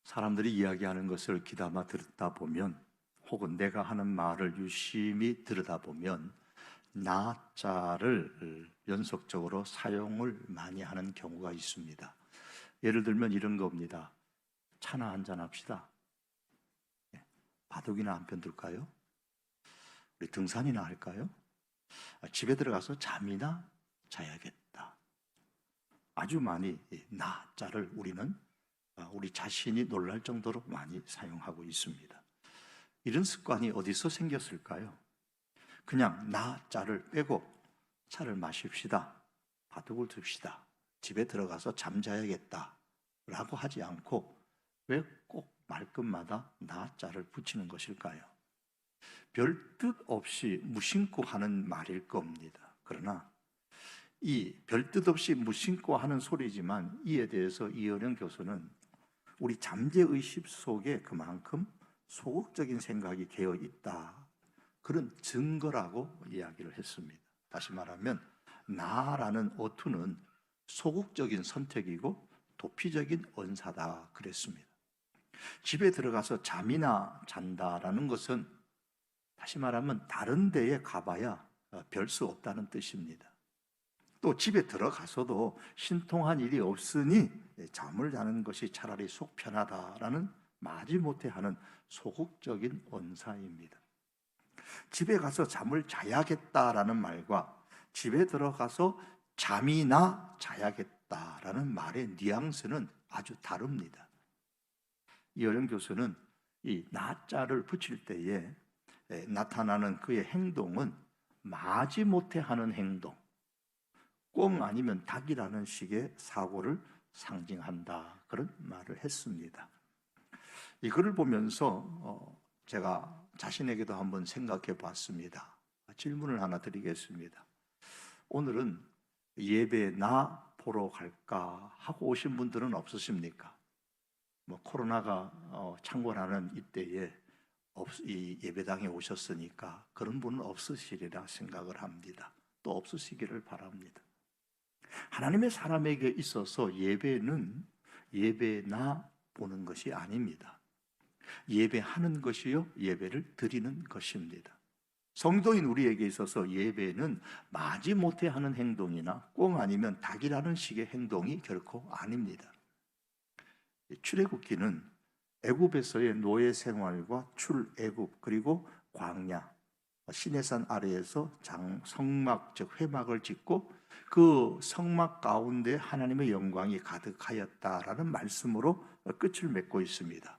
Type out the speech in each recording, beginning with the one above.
사람들이 이야기하는 것을 귀담아 듣다 보면, 혹은 내가 하는 말을 유심히 들여다 보면 나자를 연속적으로 사용을 많이 하는 경우가 있습니다. 예를 들면 이런 겁니다. 차나 한잔 합시다. 바둑이나 한 편 둘까요? 우리 등산이나 할까요? 집에 들어가서 잠이나 자야겠다. 아주 많이 나자를 우리는 우리 자신이 놀랄 정도로 많이 사용하고 있습니다. 이런 습관이 어디서 생겼을까요? 그냥 나자를 빼고 차를 마십시다, 바둑을 둡시다, 집에 들어가서 잠자야겠다 라고 하지 않고 왜 꼭 말끝마다 나자를 붙이는 것일까요? 별 뜻 없이 무심코 하는 말일 겁니다. 그러나 이 별 뜻 없이 무심코 하는 소리지만 이에 대해서 이어령 교수는 우리 잠재의식 속에 그만큼 소극적인 생각이 개어 있다, 그런 증거라고 이야기를 했습니다. 다시 말하면 나라는 어투는 소극적인 선택이고 도피적인 언사다 그랬습니다. 집에 들어가서 잠이나 잔다라는 것은 다시 말하면 다른 데에 가봐야 별 수 없다는 뜻입니다. 또 집에 들어가서도 신통한 일이 없으니 잠을 자는 것이 차라리 속 편하다라는 마지못해 하는 소극적인 언사입니다. 집에 가서 잠을 자야겠다라는 말과 집에 들어가서 잠이나 자야겠다라는 말의 뉘앙스는 아주 다릅니다. 이어령 교수는 이 나자를 붙일 때에 나타나는 그의 행동은 마지못해 하는 행동, 꽁 아니면 닭이라는 식의 사고를 상징한다, 그런 말을 했습니다. 이거를 보면서 제가 자신에게도 한번 생각해 봤습니다. 질문을 하나 드리겠습니다. 오늘은 예배 나 보러 갈까 하고 오신 분들은 없으십니까? 코로나가 창궐하는 이때에 이 예배당에 오셨으니까 그런 분은 없으시리라 생각을 합니다. 또 없으시기를 바랍니다. 하나님의 사람에게 있어서 예배는 예배나 보는 것이 아닙니다. 예배하는 것이요, 예배를 드리는 것입니다. 성도인 우리에게 있어서 예배는 마지못해 하는 행동이나 꽁 아니면 닭이라는 식의 행동이 결코 아닙니다. 출애굽기는 애굽에서의 노예 생활과 출애굽, 그리고 광야, 시내산 아래에서 성막 즉 회막을 짓고 그 성막 가운데 하나님의 영광이 가득하였다라는 말씀으로 끝을 맺고 있습니다.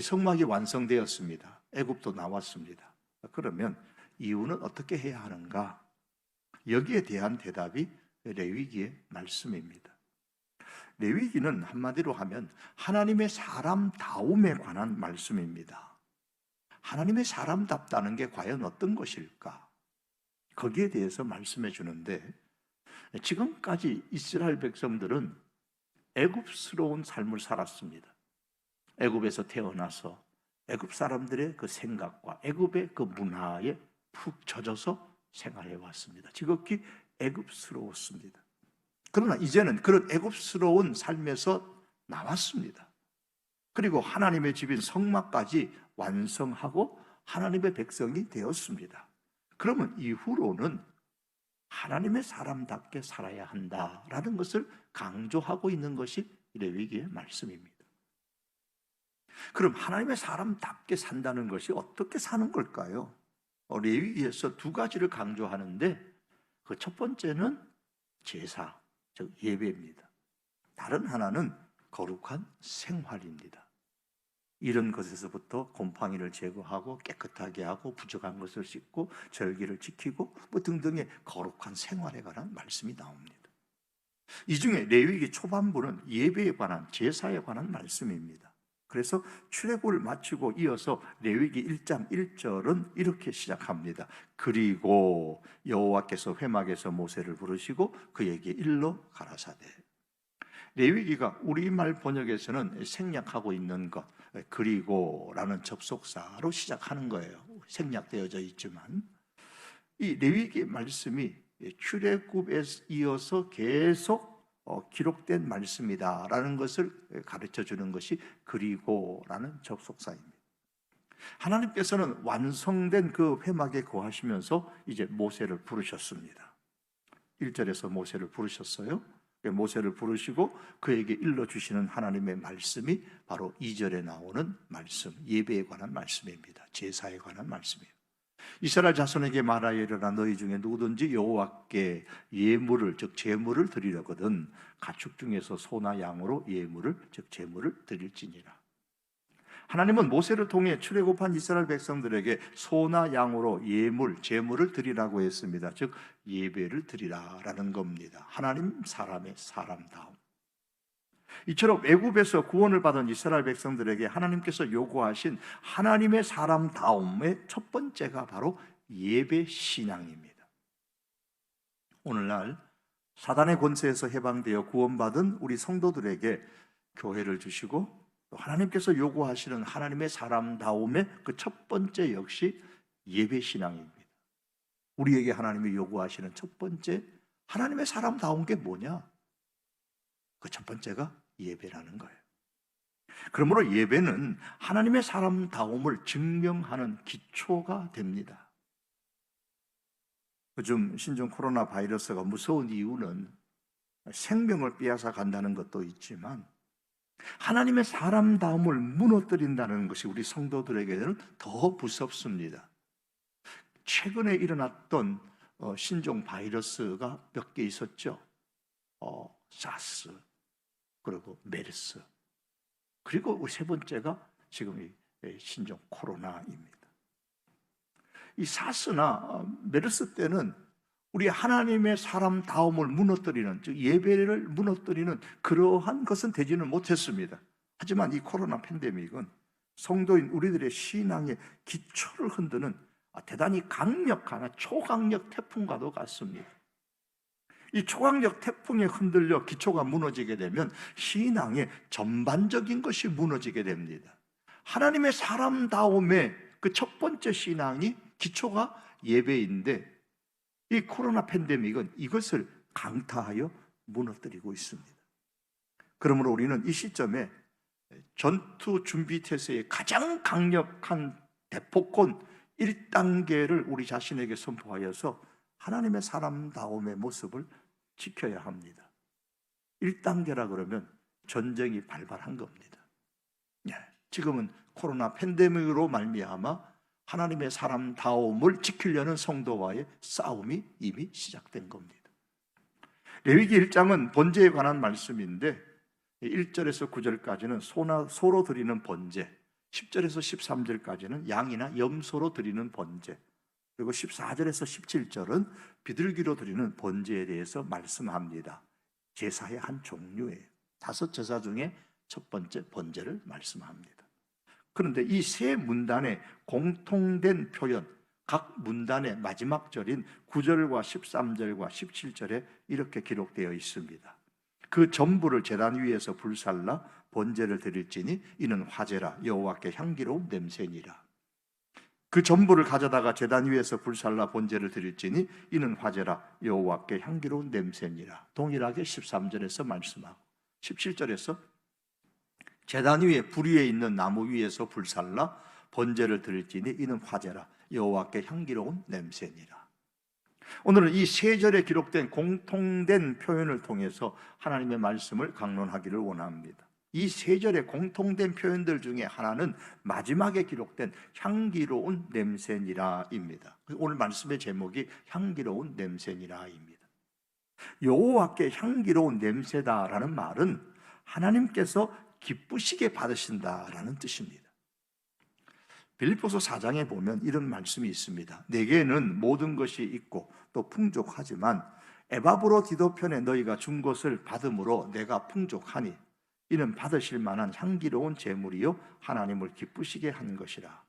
성막이 완성되었습니다. 애굽도 나왔습니다. 그러면 이유는 어떻게 해야 하는가? 여기에 대한 대답이 레위기의 말씀입니다. 레위기는 한마디로 하면 하나님의 사람다움에 관한 말씀입니다. 하나님의 사람답다는 게 과연 어떤 것일까? 거기에 대해서 말씀해 주는데, 지금까지 이스라엘 백성들은 애굽스러운 삶을 살았습니다. 애굽에서 태어나서 애굽 사람들의 그 생각과 애굽의 그 문화에 푹 젖어서 생활해 왔습니다. 지극히 애굽스러웠습니다. 그러나 이제는 그런 애굽스러운 삶에서 나왔습니다. 그리고 하나님의 집인 성막까지 완성하고 하나님의 백성이 되었습니다. 그러면 이후로는 하나님의 사람답게 살아야 한다라는 것을 강조하고 있는 것이 레위기의 말씀입니다. 그럼 하나님의 사람답게 산다는 것이 어떻게 사는 걸까요? 레위기에서 두 가지를 강조하는데, 그 첫 번째는 제사, 즉 예배입니다. 다른 하나는 거룩한 생활입니다. 이런 것에서부터 곰팡이를 제거하고 깨끗하게 하고 부족한 것을 씻고 절기를 지키고 등등의 거룩한 생활에 관한 말씀이 나옵니다. 이 중에 레위기 초반부는 예배에 관한, 제사에 관한 말씀입니다. 그래서 출애굽을 마치고 이어서 레위기 1장 1절은 이렇게 시작합니다. 그리고 여호와께서 회막에서 모세를 부르시고 그에게 일러 가라사대. 레위기가 우리말 번역에서는 생략하고 있는 것, 그리고라는 접속사로 시작하는 거예요. 생략되어져 있지만 이 레위기 말씀이 출애굽에 이어서 계속 기록된 말씀이다라는 것을 가르쳐 주는 것이 그리고라는 접속사입니다. 하나님께서는 완성된 그 회막에 거하시면서 이제 모세를 부르셨습니다. 1절에서 모세를 부르셨어요. 모세를 부르시고 그에게 일러주시는 하나님의 말씀이 바로 2절에 나오는 말씀, 예배에 관한 말씀입니다. 제사에 관한 말씀이에요. 이스라엘 자손에게 말하여 이르라. 너희 중에 누구든지 여호와께 예물을 즉 제물을 드리려거든 가축 중에서 소나 양으로 예물을 즉 제물을 드릴지니라. 하나님은 모세를 통해 출애굽한 이스라엘 백성들에게 소나 양으로 예물, 제물을 드리라고 했습니다. 즉 예배를 드리라라는 겁니다. 하나님 사람의 사람다움. 이처럼 애굽에서 구원을 받은 이스라엘 백성들에게 하나님께서 요구하신 하나님의 사람다움의 첫 번째가 바로 예배 신앙입니다. 오늘날 사단의 권세에서 해방되어 구원받은 우리 성도들에게 교회를 주시고 또 하나님께서 요구하시는 하나님의 사람다움의 그 첫 번째 역시 예배 신앙입니다. 우리에게 하나님이 요구하시는 첫 번째 하나님의 사람다운 게 뭐냐? 그 첫 번째가 예배라는 거예요. 그러므로 예배는 하나님의 사람다움을 증명하는 기초가 됩니다. 요즘 신종 코로나 바이러스가 무서운 이유는 생명을 빼앗아 간다는 것도 있지만 하나님의 사람다움을 무너뜨린다는 것이 우리 성도들에게는 더 무섭습니다. 최근에 일어났던 신종 바이러스가 몇 개 있었죠. 사스, 그리고 메르스, 그리고 우리 세 번째가 지금 이 신종 코로나입니다. 이 사스나 메르스 때는 우리 하나님의 사람다움을 무너뜨리는, 즉 예배를 무너뜨리는 그러한 것은 되지는 못했습니다. 하지만 이 코로나 팬데믹은 성도인 우리들의 신앙의 기초를 흔드는 대단히 강력한 초강력 태풍과도 같습니다. 이 초강력 태풍에 흔들려 기초가 무너지게 되면 신앙의 전반적인 것이 무너지게 됩니다. 하나님의 사람다움의 그 첫 번째 신앙이 기초가 예배인데 이 코로나 팬데믹은 이것을 강타하여 무너뜨리고 있습니다. 그러므로 우리는 이 시점에 전투 준비 태세의 가장 강력한 대폭권 1단계를 우리 자신에게 선포하여서 하나님의 사람다움의 모습을 지켜야 합니다. 1단계라 그러면 전쟁이 발발한 겁니다. 지금은 코로나 팬데믹으로 말미암아 하나님의 사람다움을 지키려는 성도와의 싸움이 이미 시작된 겁니다. 레위기 1장은 번제에 관한 말씀인데 1절에서 9절까지는 소로 드리는 번제, 10절에서 13절까지는 양이나 염소로 드리는 번제, 그리고 14절에서 17절은 비둘기로 드리는 번제에 대해서 말씀합니다. 제사의 한 종류예요. 5 제사 중에 첫 번째 번제를 말씀합니다. 그런데 이 세 문단의 공통된 표현, 각 문단의 마지막 절인 9절과 13절과 17절에 이렇게 기록되어 있습니다. 그 전부를 제단 위에서 불살라 번제를 드릴지니 이는 화제라 여호와께 향기로운 냄새니라. 그 전부를 가져다가 제단 위에서 불살라 번제를 드릴지니 이는 화제라 여호와께 향기로운 냄새니라. 동일하게 13절에서 말씀하고 17절에서 제단 위에 불 위에 있는 나무 위에서 불살라 번제를 드릴지니 이는 화제라 여호와께 향기로운 냄새니라. 오늘은 이 세 절에 기록된 공통된 표현을 통해서 하나님의 말씀을 강론하기를 원합니다. 이 세 절의 공통된 표현들 중에 하나는 마지막에 기록된 향기로운 냄새니라입니다. 오늘 말씀의 제목이 향기로운 냄새니라입니다. 여호와께 향기로운 냄새다라는 말은 하나님께서 기쁘시게 받으신다라는 뜻입니다. 빌립보서 4장에 보면 이런 말씀이 있습니다. 내게는 모든 것이 있고 또 풍족하지만 에바브로 디도 편에 너희가 준 것을 받음으로 내가 풍족하니 이는 받으실 만한 향기로운 제물이요 하나님을 기쁘시게 한 것이라.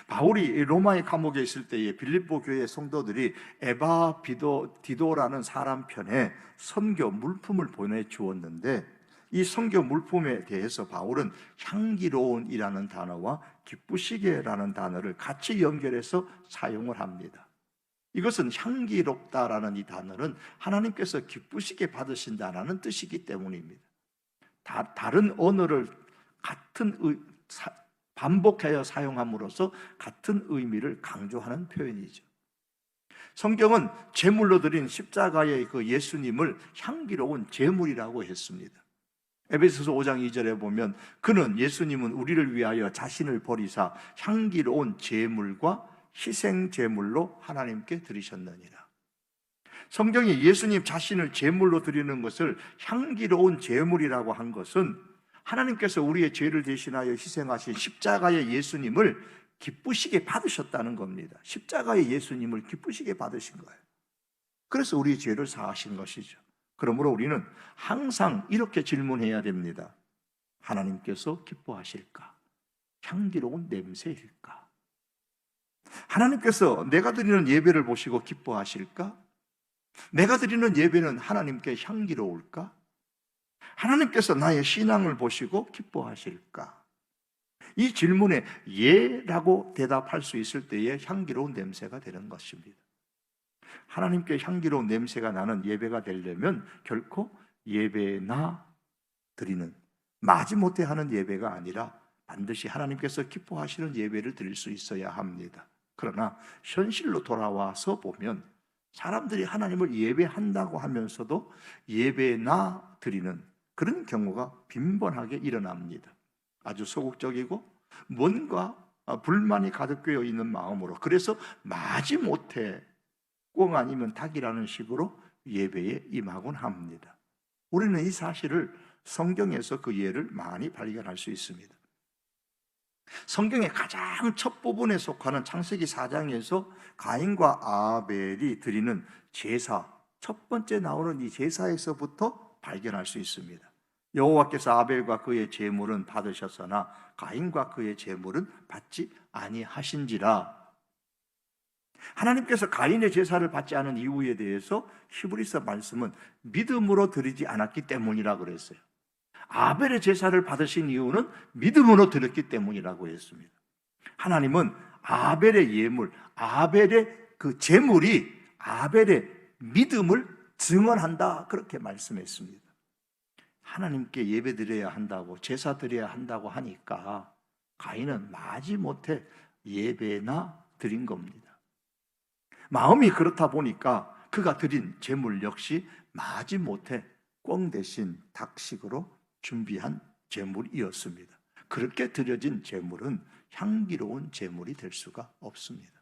바울이 로마의 감옥에 있을 때에 빌립보 교회 성도들이 디도라는 사람 편에 선교 물품을 보내주었는데 이 선교 물품에 대해서 바울은 향기로운이라는 단어와 기쁘시게라는 단어를 같이 연결해서 사용을 합니다. 이것은 향기롭다라는 이 단어는 하나님께서 기쁘시게 받으신다라는 뜻이기 때문입니다. 다른 언어를 반복하여 사용함으로써 같은 의미를 강조하는 표현이죠. 성경은 제물로 드린 십자가의 그 예수님을 향기로운 제물이라고 했습니다. 에베소서 5장 2절에 보면 그는 예수님은 우리를 위하여 자신을 버리사 향기로운 제물과 희생 제물로 하나님께 드리셨느니라. 성경이 예수님 자신을 제물로 드리는 것을 향기로운 제물이라고 한 것은 하나님께서 우리의 죄를 대신하여 희생하신 십자가의 예수님을 기쁘시게 받으셨다는 겁니다. 십자가의 예수님을 기쁘시게 받으신 거예요. 그래서 우리의 죄를 사하신 것이죠. 그러므로 우리는 항상 이렇게 질문해야 됩니다. 하나님께서 기뻐하실까? 향기로운 냄새일까? 하나님께서 내가 드리는 예배를 보시고 기뻐하실까? 내가 드리는 예배는 하나님께 향기로울까? 하나님께서 나의 신앙을 보시고 기뻐하실까? 이 질문에 예라고 대답할 수 있을 때에 향기로운 냄새가 되는 것입니다. 하나님께 향기로운 냄새가 나는 예배가 되려면 결코 예배나 드리는 마지못해 하는 예배가 아니라 반드시 하나님께서 기뻐하시는 예배를 드릴 수 있어야 합니다. 그러나 현실로 돌아와서 보면 사람들이 하나님을 예배한다고 하면서도 예배나 드리는 그런 경우가 빈번하게 일어납니다. 아주 소극적이고 뭔가 불만이 가득 꿰어 있는 마음으로, 그래서 마지못해 꽁 아니면 닭이라는 식으로 예배에 임하곤 합니다. 우리는 이 사실을 성경에서 그 예를 많이 발견할 수 있습니다. 성경의 가장 첫 부분에 속하는 창세기 4장에서 가인과 아벨이 드리는 제사, 첫 번째 나오는 이 제사에서부터 발견할 수 있습니다. 여호와께서 아벨과 그의 제물은 받으셨으나 가인과 그의 제물은 받지 아니하신지라. 하나님께서 가인의 제사를 받지 않은 이유에 대해서 히브리서 말씀은 믿음으로 드리지 않았기 때문이라고 그랬어요. 아벨의 제사를 받으신 이유는 믿음으로 드렸기 때문이라고 했습니다. 하나님은 아벨의 예물, 아벨의 그 제물이 아벨의 믿음을 증언한다, 그렇게 말씀했습니다. 하나님께 예배 드려야 한다고, 제사 드려야 한다고 하니까 가인은 마지못해 예배나 드린 겁니다. 마음이 그렇다 보니까 그가 드린 제물 역시 마지못해 꿩 대신 닭식으로 준비한 제물이었습니다. 그렇게 드려진 제물은 향기로운 제물이 될 수가 없습니다.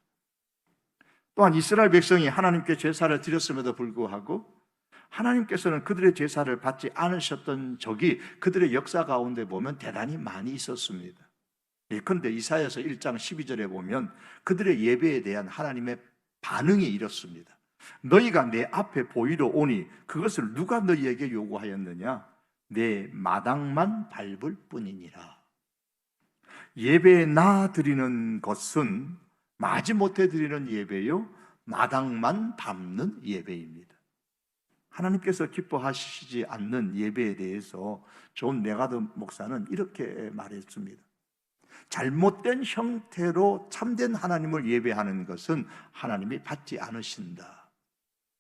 또한 이스라엘 백성이 하나님께 제사를 드렸음에도 불구하고 하나님께서는 그들의 제사를 받지 않으셨던 적이 그들의 역사 가운데 보면 대단히 많이 있었습니다. 예컨대 이사야서 1장 12절에 보면 그들의 예배에 대한 하나님의 반응이 이렇습니다. 너희가 내 앞에 보이러 오니 그것을 누가 너희에게 요구하였느냐? 내 마당만 밟을 뿐이니라. 예배에 나 드리는 것은 마지못해 드리는 예배요, 마당만 밟는 예배입니다. 하나님께서 기뻐하시지 않는 예배에 대해서 존 메가드 목사는 이렇게 말했습니다. 잘못된 형태로 참된 하나님을 예배하는 것은 하나님이 받지 않으신다.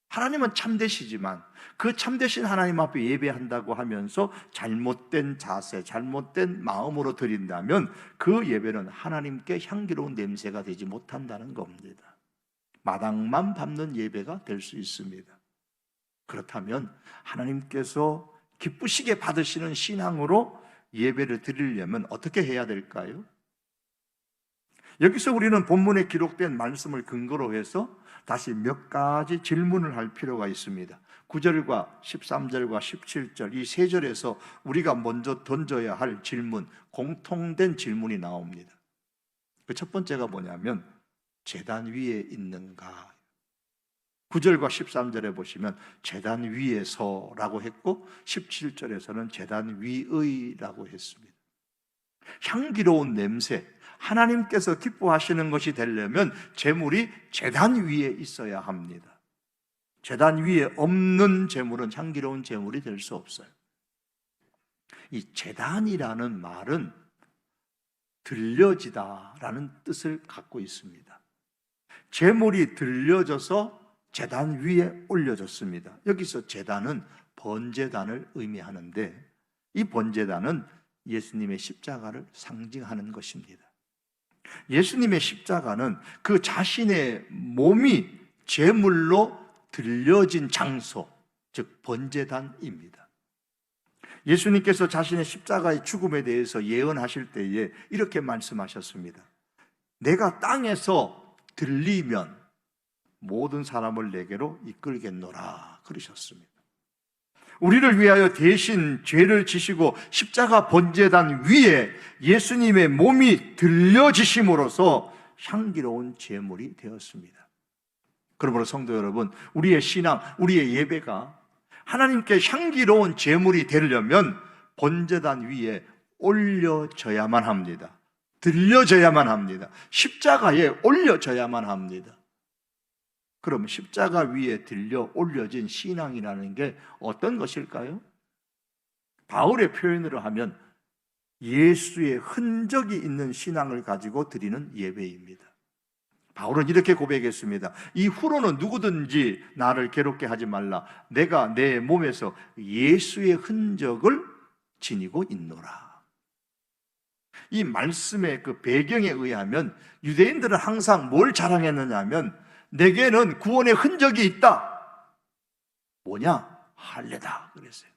하나님은 참되시지만 그 참되신 하나님 앞에 예배한다고 하면서 잘못된 자세, 잘못된 마음으로 드린다면 그 예배는 하나님께 향기로운 냄새가 되지 못한다는 겁니다. 마당만 밟는 예배가 될 수 있습니다. 그렇다면 하나님께서 기쁘시게 받으시는 신앙으로 예배를 드리려면 어떻게 해야 될까요? 여기서 우리는 본문에 기록된 말씀을 근거로 해서 다시 몇 가지 질문을 할 필요가 있습니다. 9절과 13절과 17절 이 세 절에서 우리가 먼저 던져야 할 질문, 공통된 질문이 나옵니다. 그 첫 번째가 뭐냐면 제단 위에 있는가? 9절과 13절에 보시면 제단 위에서라고 했고 17절에서는 제단 위의라고 했습니다. 향기로운 냄새, 하나님께서 기뻐하시는 것이 되려면 제물이 제단 위에 있어야 합니다. 제단 위에 없는 제물은 향기로운 제물이 될 수 없어요. 이 제단이라는 말은 들려지다라는 뜻을 갖고 있습니다. 제물이 들려져서 제단 위에 올려졌습니다. 여기서 제단은 번제단을 의미하는데, 이 번제단은 예수님의 십자가를 상징하는 것입니다. 예수님의 십자가는 그 자신의 몸이 제물로 들려진 장소, 즉 번제단입니다. 예수님께서 자신의 십자가의 죽음에 대해서 예언하실 때에 이렇게 말씀하셨습니다. 내가 땅에서 들리면 모든 사람을 내게로 이끌겠노라 그러셨습니다. 우리를 위하여 대신 죄를 지시고 십자가 번제단 위에 예수님의 몸이 들려지심으로써 향기로운 제물이 되었습니다. 그러므로 성도 여러분, 우리의 신앙, 우리의 예배가 하나님께 향기로운 제물이 되려면 번제단 위에 올려져야만 합니다. 들려져야만 합니다. 십자가에 올려져야만 합니다. 그럼 십자가 위에 들려 올려진 신앙이라는 게 어떤 것일까요? 바울의 표현으로 하면 예수의 흔적이 있는 신앙을 가지고 드리는 예배입니다. 바울은 이렇게 고백했습니다. 이후로는 누구든지 나를 괴롭게 하지 말라. 내가 내 몸에서 예수의 흔적을 지니고 있노라. 이 말씀의 그 배경에 의하면 유대인들은 항상 뭘 자랑했느냐 하면 내게는 구원의 흔적이 있다. 뭐냐? 할례다 그랬어요.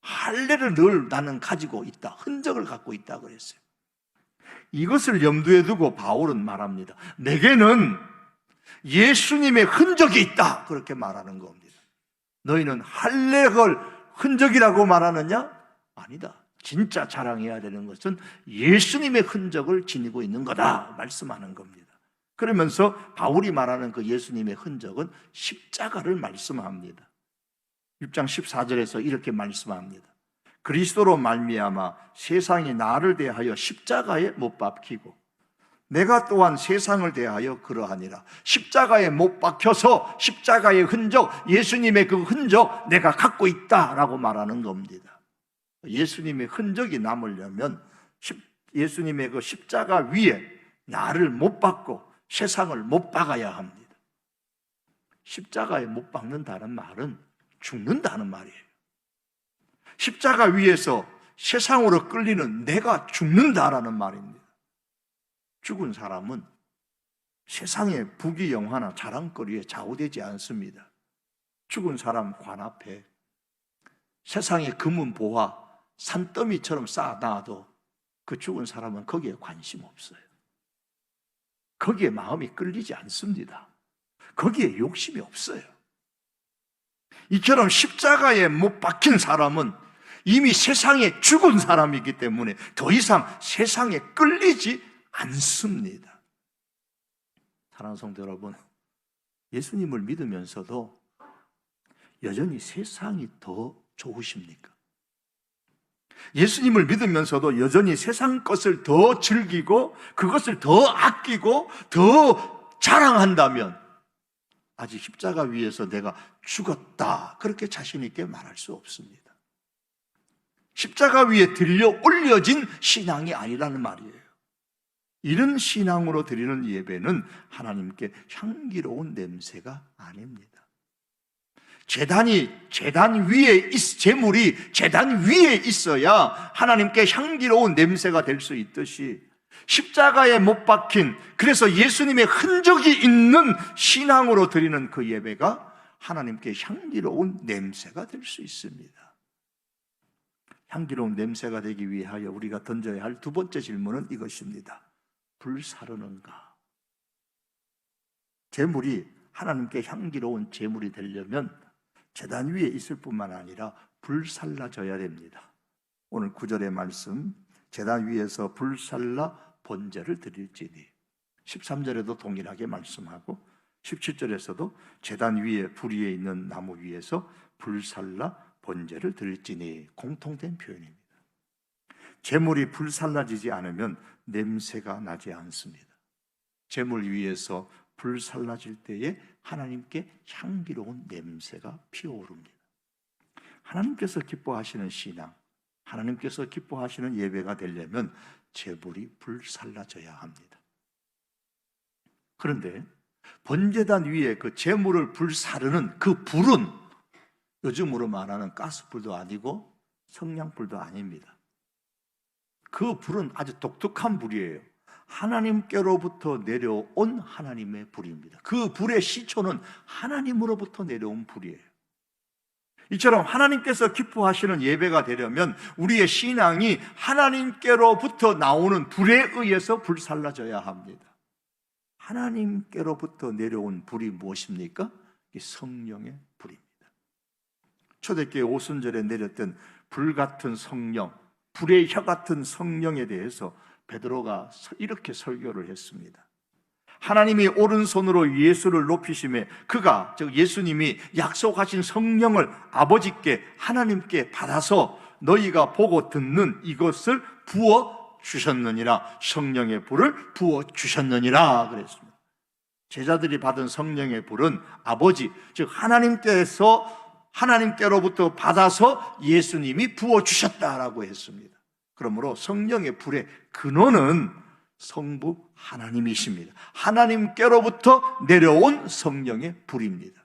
할례를 늘 나는 가지고 있다. 흔적을 갖고 있다 그랬어요. 이것을 염두에 두고 바울은 말합니다. 내게는 예수님의 흔적이 있다. 그렇게 말하는 겁니다. 너희는 할례를 흔적이라고 말하느냐? 아니다. 진짜 자랑해야 되는 것은 예수님의 흔적을 지니고 있는 거다 말씀하는 겁니다. 그러면서 바울이 말하는 그 예수님의 흔적은 십자가를 말씀합니다. 6장 14절에서 이렇게 말씀합니다. 그리스도로 말미암아 세상이 나를 대하여 십자가에 못 박히고 내가 또한 세상을 대하여 그러하니라. 십자가에 못 박혀서 십자가의 흔적, 예수님의 그 흔적 내가 갖고 있다라고 말하는 겁니다. 예수님의 흔적이 남으려면 예수님의 그 십자가 위에 나를 못 박고 세상을 못 박아야 합니다. 십자가에 못 박는다는 말은 죽는다는 말이에요. 십자가 위에서 세상으로 끌리는 내가 죽는다라는 말입니다. 죽은 사람은 세상의 부귀영화나 자랑거리에 좌우되지 않습니다. 죽은 사람 관 앞에 세상의 금은 보화, 산더미처럼 쌓아놔도 그 죽은 사람은 거기에 관심 없어요. 거기에 마음이 끌리지 않습니다. 거기에 욕심이 없어요. 이처럼 십자가에 못 박힌 사람은 이미 세상에 죽은 사람이기 때문에 더 이상 세상에 끌리지 않습니다. 사랑하는 성도 여러분, 예수님을 믿으면서도 여전히 세상이 더 좋으십니까? 예수님을 믿으면서도 여전히 세상 것을 더 즐기고 그것을 더 아끼고 더 자랑한다면 아직 십자가 위에서 내가 죽었다 그렇게 자신 있게 말할 수 없습니다. 십자가 위에 들려 올려진 신앙이 아니라는 말이에요. 이런 신앙으로 드리는 예배는 하나님께 향기로운 냄새가 아닙니다. 제물이 제단 위에 있어야 하나님께 향기로운 냄새가 될 수 있듯이 십자가에 못 박힌, 그래서 예수님의 흔적이 있는 신앙으로 드리는 그 예배가 하나님께 향기로운 냄새가 될 수 있습니다. 향기로운 냄새가 되기 위하여 우리가 던져야 할 두 번째 질문은 이것입니다. 불사르는가? 제물이 하나님께 향기로운 제물이 되려면 제단 위에 있을 뿐만 아니라 불살라져야 됩니다. 오늘 9절의 말씀, 제단 위에서 불살라 번제를 드릴지니, 13절에도 동일하게 말씀하고 17절에서도 제단 위에 불 위에 있는 나무 위에서 불살라 번제를 드릴지니 공통된 표현입니다. 제물이 불살라지지 않으면 냄새가 나지 않습니다. 제물 위에서 불살라질 때에 하나님께 향기로운 냄새가 피어오릅니다. 하나님께서 기뻐하시는 신앙, 하나님께서 기뻐하시는 예배가 되려면 제물이 불살라져야 합니다. 그런데 번제단 위에 그 제물을 불사르는 그 불은 요즘으로 말하는 가스불도 아니고 성냥불도 아닙니다. 그 불은 아주 독특한 불이에요. 하나님께로부터 내려온 하나님의 불입니다. 그 불의 시초는 하나님으로부터 내려온 불이에요. 이처럼 하나님께서 기뻐하시는 예배가 되려면 우리의 신앙이 하나님께로부터 나오는 불에 의해서 불살라져야 합니다. 하나님께로부터 내려온 불이 무엇입니까? 성령의 불입니다. 초대교회 오순절에 내렸던 불같은 성령, 불의 혀 같은 성령에 대해서 베드로가 이렇게 설교를 했습니다. 하나님이 오른손으로 예수를 높이심에 그가, 즉 예수님이 약속하신 성령을 아버지께 하나님께 받아서 너희가 보고 듣는 이것을 부어 주셨느니라. 성령의 불을 부어 주셨느니라 그랬습니다. 제자들이 받은 성령의 불은 아버지, 즉 하나님께로부터 받아서 예수님이 부어 주셨다라고 했습니다. 그러므로 성령의 불의 근원은 성부 하나님이십니다. 하나님께로부터 내려온 성령의 불입니다.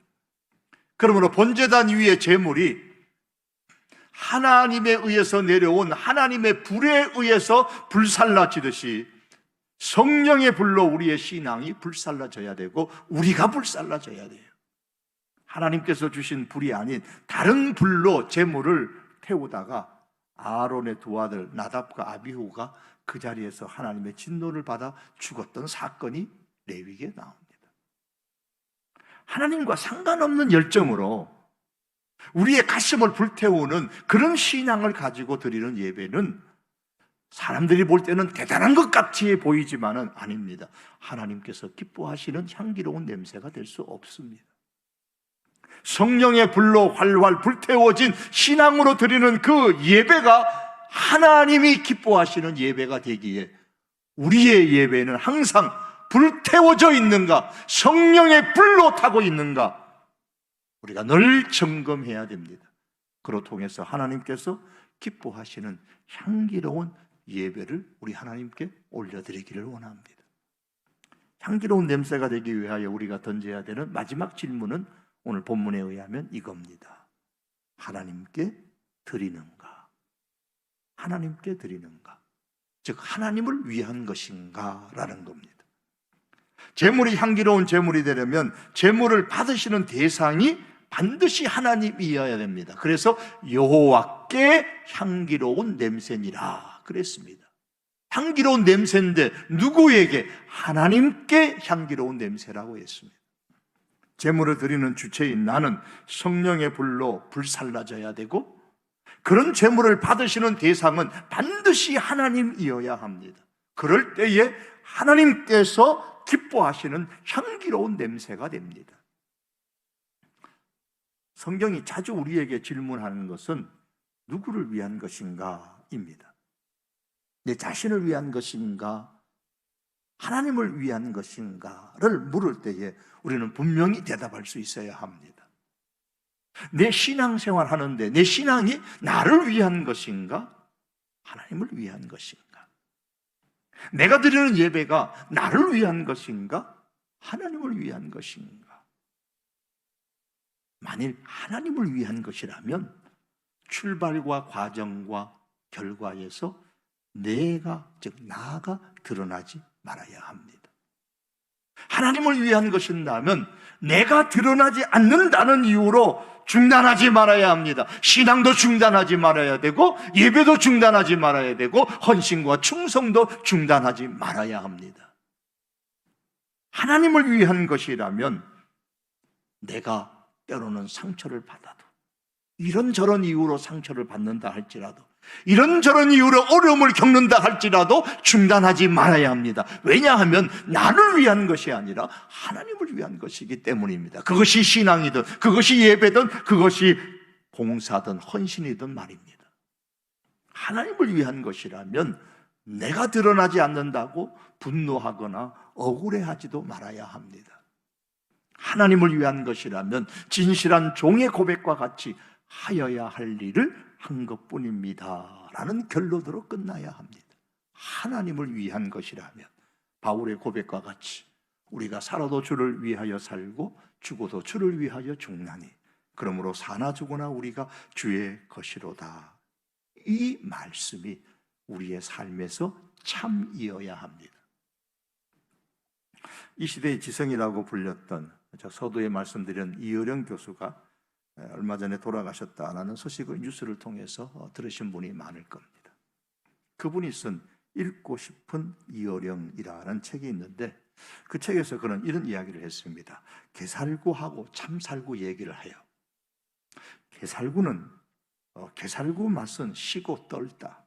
그러므로 번제단 위의 제물이 하나님에 의해서 내려온 하나님의 불에 의해서 불살라지듯이 성령의 불로 우리의 신앙이 불살라져야 되고 우리가 불살라져야 돼요. 하나님께서 주신 불이 아닌 다른 불로 제물을 태우다가 아론의 두 아들 나답과 아비후가 그 자리에서 하나님의 진노를 받아 죽었던 사건이 레위기에 나옵니다. 하나님과 상관없는 열정으로 우리의 가슴을 불태우는 그런 신앙을 가지고 드리는 예배는 사람들이 볼 때는 대단한 것 같이 보이지만은 아닙니다. 하나님께서 기뻐하시는 향기로운 냄새가 될 수 없습니다. 성령의 불로 활활 불태워진 신앙으로 드리는 그 예배가 하나님이 기뻐하시는 예배가 되기에 우리의 예배는 항상 불태워져 있는가, 성령의 불로 타고 있는가, 우리가 늘 점검해야 됩니다. 그로 통해서 하나님께서 기뻐하시는 향기로운 예배를 우리 하나님께 올려드리기를 원합니다. 향기로운 냄새가 되기 위하여 우리가 던져야 되는 마지막 질문은 오늘 본문에 의하면 이겁니다. 하나님께 드리는가? 하나님께 드리는가? 즉 하나님을 위한 것인가? 라는 겁니다. 제물이 향기로운 제물이 되려면 제물을 받으시는 대상이 반드시 하나님이어야 됩니다. 그래서 여호와께 향기로운 냄새니라 그랬습니다. 향기로운 냄새인데 누구에게? 하나님께 향기로운 냄새라고 했습니다. 제물을 드리는 주체인 나는 성령의 불로 불살라져야 되고 그런 제물을 받으시는 대상은 반드시 하나님이어야 합니다. 그럴 때에 하나님께서 기뻐하시는 향기로운 냄새가 됩니다. 성경이 자주 우리에게 질문하는 것은 누구를 위한 것인가? 입니다. 내 자신을 위한 것인가? 하나님을 위한 것인가를 물을 때에 우리는 분명히 대답할 수 있어야 합니다. 내 신앙생활 하는데 내 신앙이 나를 위한 것인가? 하나님을 위한 것인가? 내가 드리는 예배가 나를 위한 것인가? 하나님을 위한 것인가? 만일 하나님을 위한 것이라면 출발과 과정과 결과에서 내가, 즉 나가 드러나지 말아야 합니다. 하나님을 위한 것인다면 내가 드러나지 않는다는 이유로 중단하지 말아야 합니다. 신앙도 중단하지 말아야 되고 예배도 중단하지 말아야 되고 헌신과 충성도 중단하지 말아야 합니다. 하나님을 위한 것이라면 내가 때로는 상처를 받아도 이런저런 이유로 상처를 받는다 할지라도 이런저런 이유로 어려움을 겪는다 할지라도 중단하지 말아야 합니다. 왜냐하면 나를 위한 것이 아니라 하나님을 위한 것이기 때문입니다. 그것이 신앙이든 그것이 예배든 그것이 봉사든 헌신이든 말입니다. 하나님을 위한 것이라면 내가 드러나지 않는다고 분노하거나 억울해하지도 말아야 합니다. 하나님을 위한 것이라면 진실한 종의 고백과 같이 하여야 할 일을 한 것뿐입니다 라는 결론으로 끝나야 합니다. 하나님을 위한 것이라면 바울의 고백과 같이 우리가 살아도 주를 위하여 살고 죽어도 주를 위하여 죽나니 그러므로 사나 죽으나 우리가 주의 것이로다. 이 말씀이 우리의 삶에서 참이어야 합니다. 이 시대의 지성이라고 불렸던 서두에 말씀드린 이어령 교수가 얼마 전에 돌아가셨다라는 소식을 뉴스를 통해서 들으신 분이 많을 겁니다. 그분이 쓴 읽고 싶은 이어령이라는 책이 있는데 그 책에서 그는 이런 이야기를 했습니다. 게살구하고 참살구 얘기를 해요. 게살구는 게살구 맛은 시고 떨다.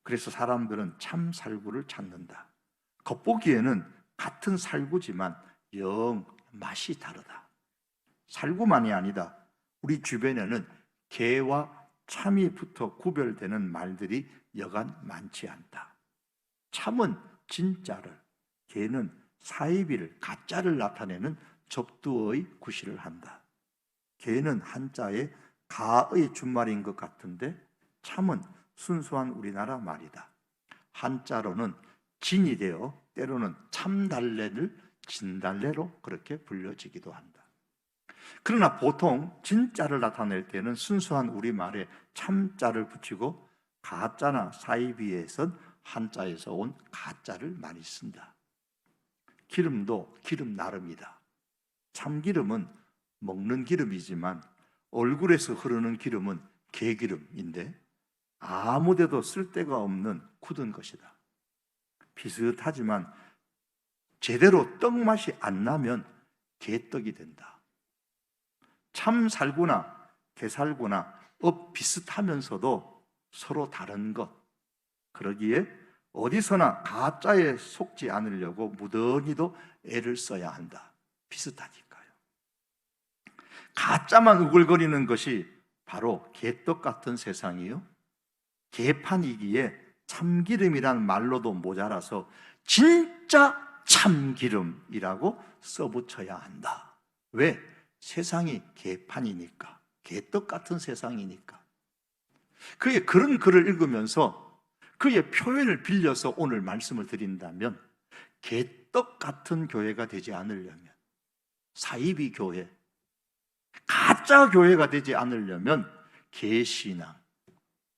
그래서 사람들은 참살구를 찾는다. 겉보기에는 같은 살구지만 영 맛이 다르다. 살구만이 아니다. 우리 주변에는 게와 참이 붙어 구별되는 말들이 여간 많지 않다. 참은 진짜를, 게는 사이비를, 가짜를 나타내는 접두어의 구실을 한다. 게는 한자에 가의 준말인 것 같은데 참은 순수한 우리나라 말이다. 한자로는 진이 되어 때로는 참달래를 진달래로 그렇게 불려지기도 한다. 그러나 보통 진짜를 나타낼 때는 순수한 우리말에 참자를 붙이고 가짜나 사이비에선 한자에서 온 가짜를 많이 쓴다. 기름도 기름 나름이다. 참기름은 먹는 기름이지만 얼굴에서 흐르는 기름은 개기름인데 아무데도 쓸데가 없는 굳은 것이다. 비슷하지만 제대로 떡 맛이 안 나면 개떡이 된다. 참살구나 게살구나 비슷하면서도 서로 다른 것. 그러기에 어디서나 가짜에 속지 않으려고 무던히도 애를 써야 한다. 비슷하니까요. 가짜만 우글거리는 것이 바로 개떡 같은 세상이요. 개판이기에 참기름이란 말로도 모자라서 진짜 참기름이라고 써붙여야 한다. 왜? 세상이 개판이니까, 개떡 같은 세상이니까. 그의 그런 글을 읽으면서 그의 표현을 빌려서 오늘 말씀을 드린다면 개떡 같은 교회가 되지 않으려면, 사이비 교회, 가짜 교회가 되지 않으려면 개신앙,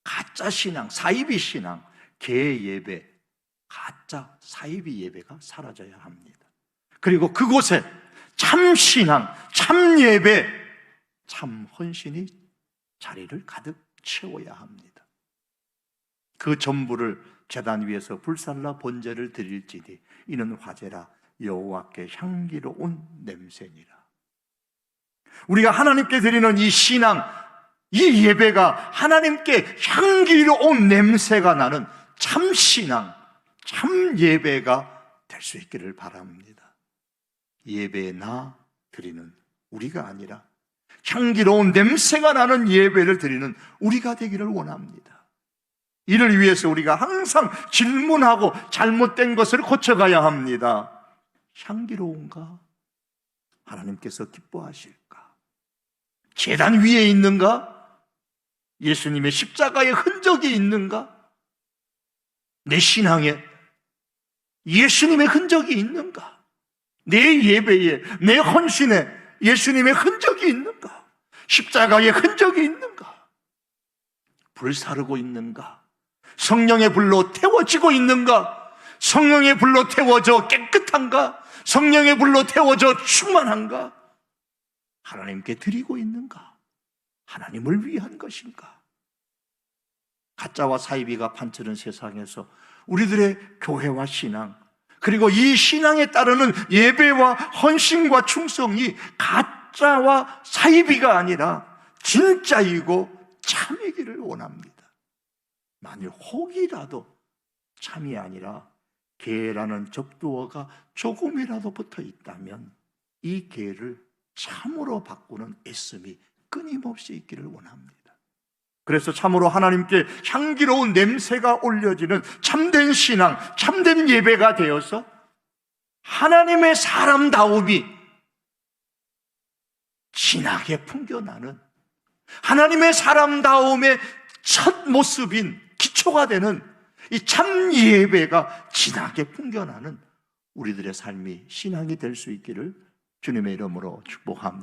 가짜 신앙, 사이비 신앙, 개 예배, 가짜 사이비 예배가 사라져야 합니다. 그리고 그곳에 참 신앙, 참 예배, 참 헌신이 자리를 가득 채워야 합니다. 그 전부를 제단 위에서 불살라 번제를 드릴지니 이는 화제라 여호와께 향기로운 냄새니라. 우리가 하나님께 드리는 이 신앙, 이 예배가 하나님께 향기로운 냄새가 나는 참 신앙, 참 예배가 될 수 있기를 바랍니다. 예배나 드리는 우리가 아니라 향기로운 냄새가 나는 예배를 드리는 우리가 되기를 원합니다. 이를 위해서 우리가 항상 질문하고 잘못된 것을 고쳐가야 합니다. 향기로운가? 하나님께서 기뻐하실까? 제단 위에 있는가? 예수님의 십자가의 흔적이 있는가? 내 신앙에 예수님의 흔적이 있는가? 내 예배에, 내 헌신에 예수님의 흔적이 있는가? 십자가의 흔적이 있는가? 불사르고 있는가? 성령의 불로 태워지고 있는가? 성령의 불로 태워져 깨끗한가? 성령의 불로 태워져 충만한가? 하나님께 드리고 있는가? 하나님을 위한 것인가? 가짜와 사이비가 판치는 세상에서 우리들의 교회와 신앙, 그리고 이 신앙에 따르는 예배와 헌신과 충성이 가짜와 사이비가 아니라 진짜이고 참이기를 원합니다. 만일 혹이라도 참이 아니라 개라는 접두어가 조금이라도 붙어 있다면 이 개를 참으로 바꾸는 애씀이 끊임없이 있기를 원합니다. 그래서 참으로 하나님께 향기로운 냄새가 올려지는 참된 신앙, 참된 예배가 되어서 하나님의 사람다움이 진하게 풍겨나는, 하나님의 사람다움의 첫 모습인 기초가 되는 이 참 예배가 진하게 풍겨나는 우리들의 삶이 신앙이 될 수 있기를 주님의 이름으로 축복합니다.